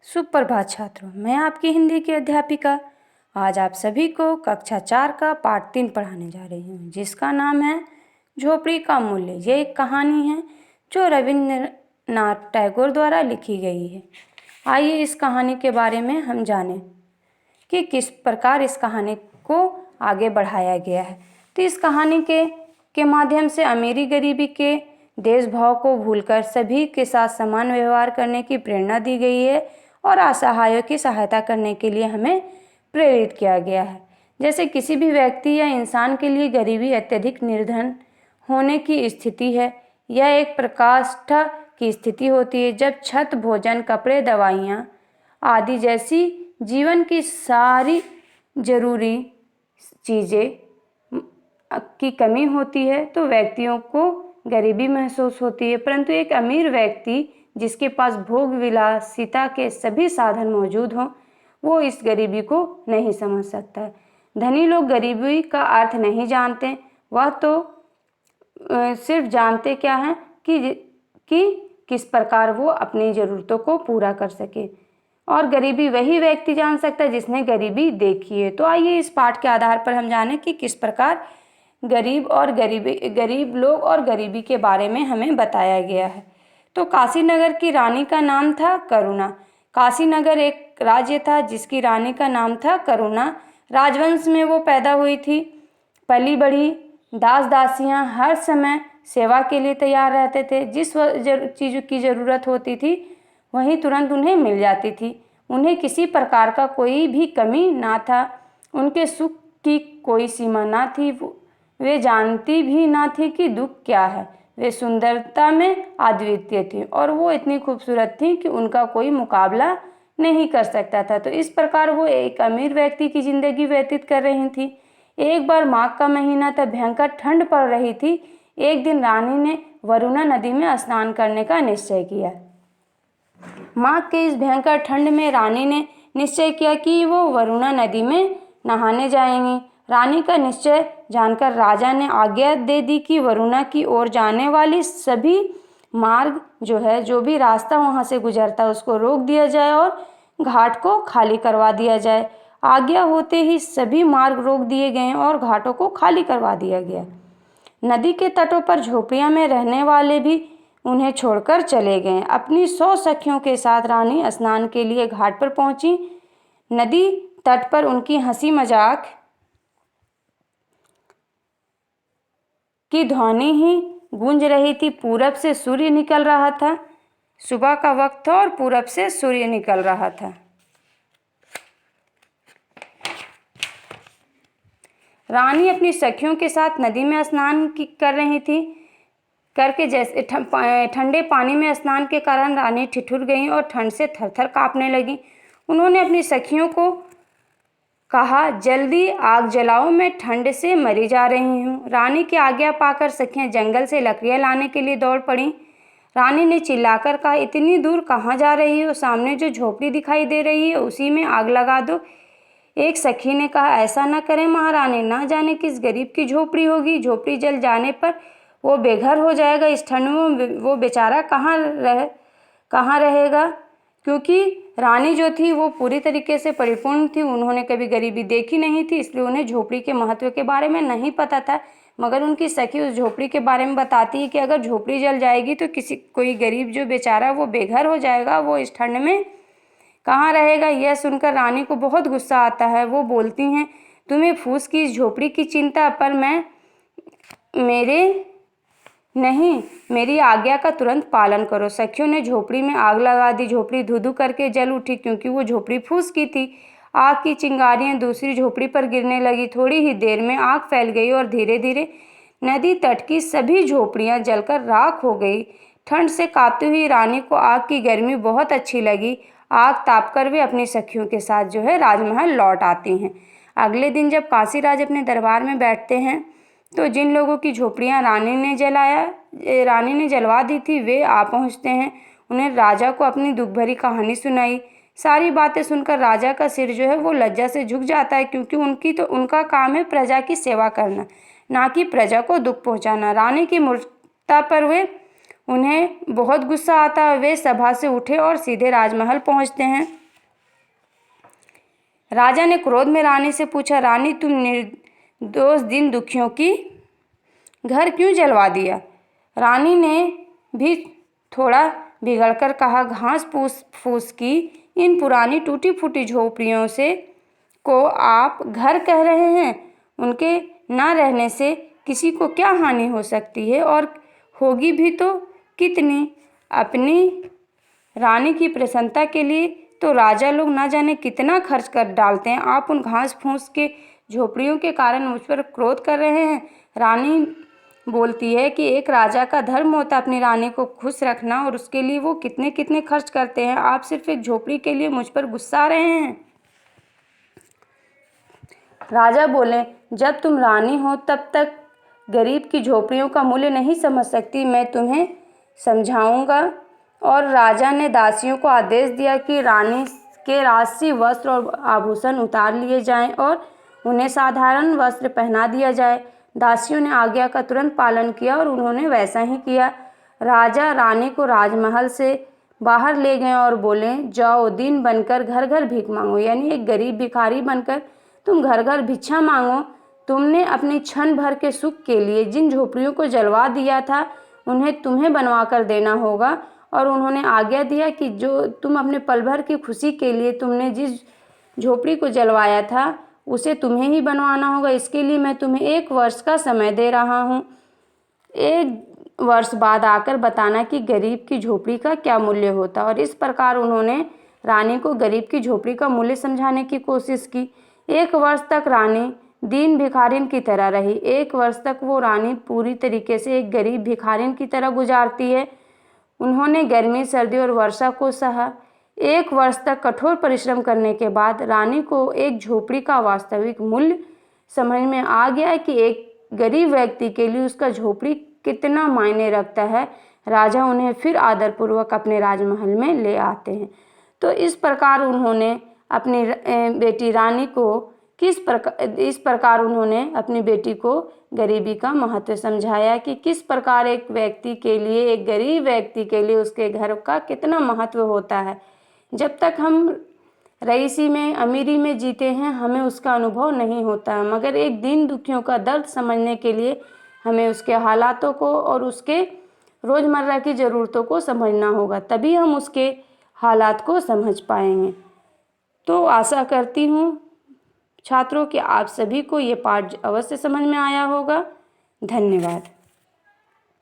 सुप्रभात छात्रों, मैं आपकी हिंदी की अध्यापिका आज आप सभी को कक्षा 4 का पाठ 3 पढ़ाने जा रही हूँ, जिसका नाम है झोपड़ी का मूल्य। ये एक कहानी है जो रविंद्रनाथ टैगोर द्वारा लिखी गई है। आइए इस कहानी के बारे में हम जानें कि किस प्रकार इस कहानी को आगे बढ़ाया गया है। तो इस कहानी के माध्यम से अमीरी गरीबी के देशभाव को भूलकर सभी के साथ समान व्यवहार करने की प्रेरणा दी गई है और असहायों की सहायता करने के लिए हमें प्रेरित किया गया है। जैसे किसी भी व्यक्ति या इंसान के लिए गरीबी अत्यधिक निर्धन होने की स्थिति है। यह एक प्रकाष्ठा की स्थिति होती है जब छत, भोजन, कपड़े, दवाइयाँ आदि जैसी जीवन की सारी जरूरी चीज़ें की कमी होती है तो व्यक्तियों को गरीबी महसूस होती है। परंतु एक अमीर व्यक्ति जिसके पास भोग विलासिता के सभी साधन मौजूद हों, वो इस गरीबी को नहीं समझ सकता है। धनी लोग गरीबी का अर्थ नहीं जानते, वह तो सिर्फ जानते क्या हैं कि किस प्रकार वो अपनी ज़रूरतों को पूरा कर सके, और गरीबी वही व्यक्ति जान सकता है जिसने गरीबी देखी है। तो आइए इस पाठ के आधार पर हम जानें कि किस प्रकार गरीब लोग और गरीबी के बारे में हमें बताया गया है। तो काशीनगर की रानी का नाम था करुणा। काशीनगर एक राज्य था जिसकी रानी का नाम था करुणा। राजवंश में वो पैदा हुई थी। पली बढ़ी दास दासियां हर समय सेवा के लिए तैयार रहते थे। जिस चीज़ की ज़रूरत होती थी वहीं तुरंत उन्हें मिल जाती थी। उन्हें किसी प्रकार का कोई भी कमी ना था। उनके सुख की कोई सीमा ना थी। वे जानती भी ना थी कि दुख क्या है। वे सुंदरता में अद्वितीय थी और वो इतनी खूबसूरत थी कि उनका कोई मुकाबला नहीं कर सकता था। तो इस प्रकार वो एक अमीर व्यक्ति की ज़िंदगी व्यतीत कर रही थी। एक बार माघ का महीना था, भयंकर ठंड पड़ रही थी। एक दिन रानी ने वरुणा नदी में स्नान करने का निश्चय किया। माघ के इस भयंकर ठंड में रानी ने निश्चय किया कि वो वरुणा नदी में नहाने जाएंगी। रानी का निश्चय जानकर राजा ने आज्ञा दे दी कि वरुणा की ओर जाने वाली सभी मार्ग जो भी रास्ता वहां से गुजरता है उसको रोक दिया जाए और घाट को खाली करवा दिया जाए। आज्ञा होते ही सभी मार्ग रोक दिए गए और घाटों को खाली करवा दिया गया। नदी के तटों पर झोपड़ियां में रहने वाले भी उन्हें छोड़कर चले गए। अपनी 100 सखियों के साथ रानी स्नान के लिए घाट पर पहुंची। नदी तट पर उनकी हंसी मजाक की ध्वनि ही गूंज रही थी। पूरब से सूर्य निकल रहा था। सुबह का वक्त था और पूरब से सूर्य निकल रहा था। रानी अपनी सखियों के साथ नदी में स्नान कर रही थी। करके जैसे ठंडे पानी में स्नान के कारण रानी ठिठुर गई और ठंड से थरथर कांपने लगी। उन्होंने अपनी सखियों को कहा, जल्दी आग जलाओ, मैं ठंड से मरी जा रही हूँ। रानी की आज्ञा पाकर सखियाँ जंगल से लकड़ियाँ लाने के लिए दौड़ पड़ीं। रानी ने चिल्लाकर कहा, इतनी दूर कहाँ जा रही हो? सामने जो झोपड़ी दिखाई दे रही है उसी में आग लगा दो। एक सखी ने कहा, ऐसा न करें महारानी, ना जाने किस गरीब की झोपड़ी होगी। झोपड़ी जल जाने पर वो बेघर हो जाएगा। इस ठंड में वो बेचारा कहाँ रहेगा? क्योंकि रानी जो थी वो पूरी तरीके से परिपूर्ण थी। उन्होंने कभी गरीबी देखी नहीं थी, इसलिए उन्हें झोपड़ी के महत्व के बारे में नहीं पता था। मगर उनकी सखी उस झोपड़ी के बारे में बताती है कि अगर झोपड़ी जल जाएगी तो कोई गरीब जो बेचारा वो बेघर हो जाएगा, वो इस ठंड में कहाँ रहेगा। यह सुनकर रानी को बहुत गुस्सा आता है। वो बोलती हैं, तुम्हें फूस की इस झोपड़ी की चिंता, पर मेरी आज्ञा का तुरंत पालन करो। सखियों ने झोपड़ी में आग लगा दी। झोपड़ी धू-धू करके जल उठी क्योंकि वो झोपड़ी फूस की थी। आग की चिंगारियां दूसरी झोपड़ी पर गिरने लगी। थोड़ी ही देर में आग फैल गई और धीरे धीरे नदी तट की सभी झोपड़ियां जलकर राख हो गई। ठंड से कांपती हुई रानी को आग की गर्मी बहुत अच्छी लगी। आग तापकर वे अपनी सखियों के साथ राजमहल लौट आती हैं। अगले दिन जब काशीराज अपने दरबार में बैठते हैं तो जिन लोगों की झोपड़ियां रानी ने जलवा दी थी वे आ पहुंचते हैं। उन्हें राजा को अपनी दुख भरी कहानी सुनाई। सारी बातें सुनकर राजा का सिर वो लज्जा से झुक जाता है, क्योंकि उनका काम है प्रजा की सेवा करना, ना कि प्रजा को दुख पहुंचाना। रानी की मूर्खता पर उन्हें बहुत गुस्सा आता है। वे सभा से उठे और सीधे राजमहल पहुंचते हैं। राजा ने क्रोध में रानी से पूछा, रानी तुम निर्दोष दीन दुखियों की घर क्यों जलवा दिया? रानी ने भी थोड़ा बिगड़कर कहा, घास फूस की इन पुरानी टूटी फूटी झोपड़ियों से को आप घर कह रहे हैं? उनके ना रहने से किसी को क्या हानि हो सकती है, और होगी भी तो कितनी? अपनी रानी की प्रसन्नता के लिए तो राजा लोग ना जाने कितना खर्च कर डालते हैं। आप उन घास फूस के झोपड़ियों के कारण मुझ पर क्रोध कर रहे हैं। रानी बोलती है कि एक राजा का धर्म होता है अपनी रानी को खुश रखना, और उसके लिए वो कितने कितने खर्च करते हैं। आप सिर्फ एक झोपड़ी के लिए मुझ पर गुस्सा रहे हैं। राजा बोले, जब तुम रानी हो तब तक गरीब की झोपड़ियों का मूल्य नहीं समझ सकती, मैं तुम्हें समझाऊंगा। और राजा ने दासियों को आदेश दिया कि रानी के राजसी वस्त्र और आभूषण उतार लिए जाएं और उन्हें साधारण वस्त्र पहना दिया जाए। दासियों ने आज्ञा का तुरंत पालन किया और उन्होंने वैसा ही किया। राजा रानी को राजमहल से बाहर ले गए और बोले, जाओ दीन बनकर घर घर भीख मांगो, यानी एक गरीब भिखारी बनकर तुम घर घर भिक्षा मांगो। तुमने अपने क्षण भर के सुख के लिए जिन झोपड़ियों को जलवा दिया था उन्हें तुम्हें बनवा कर देना होगा। और उन्होंने आज्ञा दिया कि जो तुम अपने पल भर की खुशी के लिए तुमने जिस झोपड़ी को जलवाया था उसे तुम्हें ही बनवाना होगा। इसके लिए मैं तुम्हें 1 वर्ष का समय दे रहा हूँ। 1 वर्ष बाद आकर बताना कि गरीब की झोपड़ी का क्या मूल्य होता। और इस प्रकार उन्होंने रानी को गरीब की झोपड़ी का मूल्य समझाने की कोशिश की। 1 वर्ष तक रानी दीन भिखारिन की तरह रही। 1 वर्ष तक वो रानी पूरी तरीके से एक गरीब भिखारिन की तरह गुजारती है। उन्होंने गर्मी, सर्दी और वर्षा को सहा। 1 वर्ष तक कठोर परिश्रम करने के बाद रानी को एक झोपड़ी का वास्तविक मूल्य समझ में आ गया कि एक गरीब व्यक्ति के लिए उसका झोपड़ी कितना मायने रखता है। राजा उन्हें फिर आदरपूर्वक अपने राजमहल में ले आते हैं। तो इस प्रकार उन्होंने अपनी बेटी रानी को इस प्रकार उन्होंने अपनी बेटी को गरीबी का महत्व समझाया कि किस प्रकार एक व्यक्ति के लिए, एक गरीब व्यक्ति के लिए उसके घर का कितना महत्व होता है। जब तक हम रईसी में, अमीरी में जीते हैं हमें उसका अनुभव नहीं होता है, मगर एक दीन दुखियों का दर्द समझने के लिए हमें उसके हालातों को और उसके रोज़मर्रा की ज़रूरतों को समझना होगा, तभी हम उसके हालात को समझ पाएंगे। तो आशा करती हूँ छात्रों कि आप सभी को ये पाठ अवश्य समझ में आया होगा। धन्यवाद।